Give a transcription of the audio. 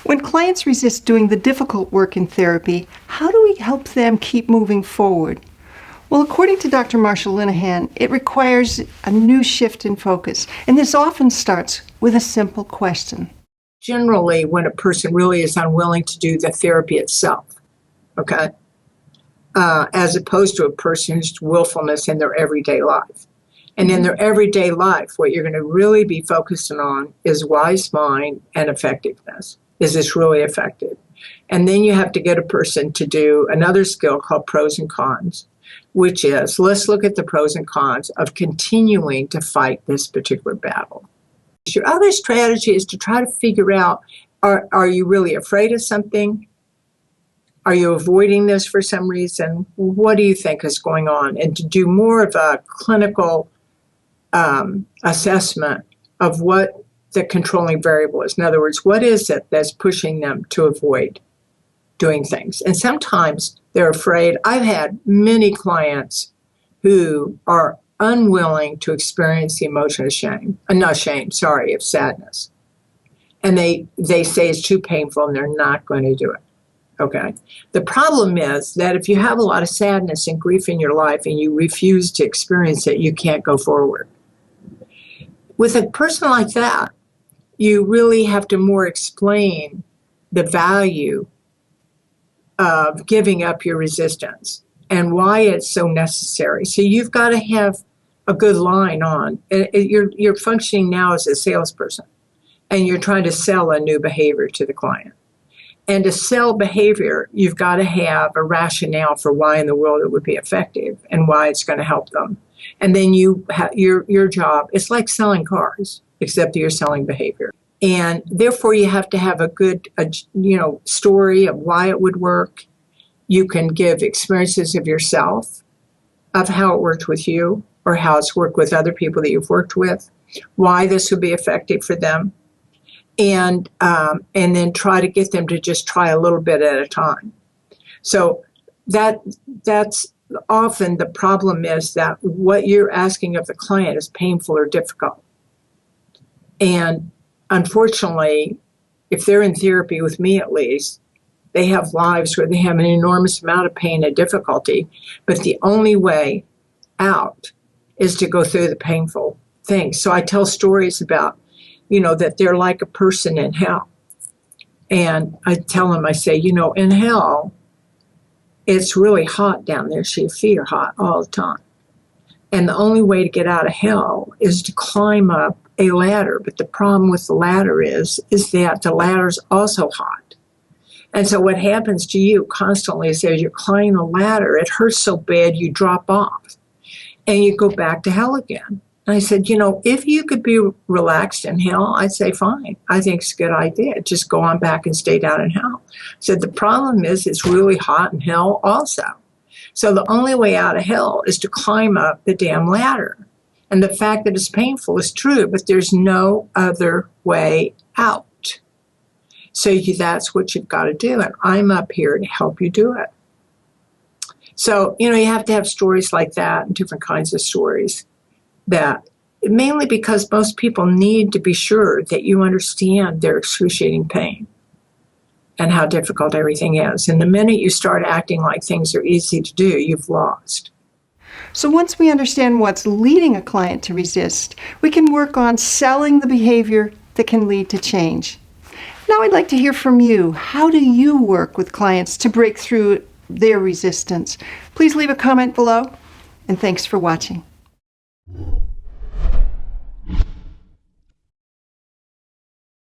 When clients resist doing the difficult work in therapy, how do we help them keep moving forward? Well, according to Dr. Marsha Linehan, it requires a new shift in focus, and this often starts with a simple question. Generally, when a person really is unwilling to do the therapy itself, okay, as opposed to a person's willfulness in their everyday life. And in their everyday life, what you're going to really be focusing on is wise mind and effectiveness. Is this really effective? And then you have to get a person to do another skill called pros and cons, which is, let's look at the pros and cons of continuing to fight this particular battle. Your other strategy is to try to figure out, are you really afraid of something? Are you avoiding this for some reason? What do you think is going on? And to do more of a clinical assessment of what the controlling variable is. In other words, what is it that's pushing them to avoid doing things? And sometimes they're afraid. I've had many clients who are unwilling to experience the emotion of of sadness. And they say it's too painful and they're not going to do it. Okay. The problem is that if you have a lot of sadness and grief in your life and you refuse to experience it, you can't go forward. With a person like that, you really have to more explain the value of giving up your resistance and why it's so necessary. So you've got to have a good line on. You're functioning now as a salesperson, and you're trying to sell a new behavior to the client. And to sell behavior, you've got to have a rationale for why in the world it would be effective and why it's going to help them. And then your job, it's like selling cars, except that you're selling behavior. And therefore, you have to have a good story of why it would work. You can give experiences of yourself, of how it worked with you, or how it's worked with other people that you've worked with, why this would be effective for them. And then try to get them to just try a little bit at a time. So that's often the problem, is that what you're asking of the client is painful or difficult. And unfortunately, if they're in therapy with me at least, they have lives where they have an enormous amount of pain and difficulty, but the only way out is to go through the painful things. So I tell stories about that they're like a person in hell. And I tell them, I say, in hell, it's really hot down there. So your feet are hot all the time. And the only way to get out of hell is to climb up a ladder. But the problem with the ladder is that the ladder's also hot. And so what happens to you constantly is, as you're climbing the ladder, it hurts so bad you drop off. And you go back to hell again. And I said, if you could be relaxed in hell, I'd say, fine. I think it's a good idea. Just go on back and stay down in hell. I said, the problem is it's really hot in hell also. So the only way out of hell is to climb up the damn ladder. And the fact that it's painful is true, but there's no other way out. So that's what you've got to do. And I'm up here to help you do it. So, you have to have stories like that and different kinds of stories. That mainly because most people need to be sure that you understand their excruciating pain and how difficult everything is. And the minute you start acting like things are easy to do, you've lost. So once we understand what's leading a client to resist, we can work on selling the behavior that can lead to change. Now I'd like to hear from you. How do you work with clients to break through their resistance? Please leave a comment below, and thanks for watching.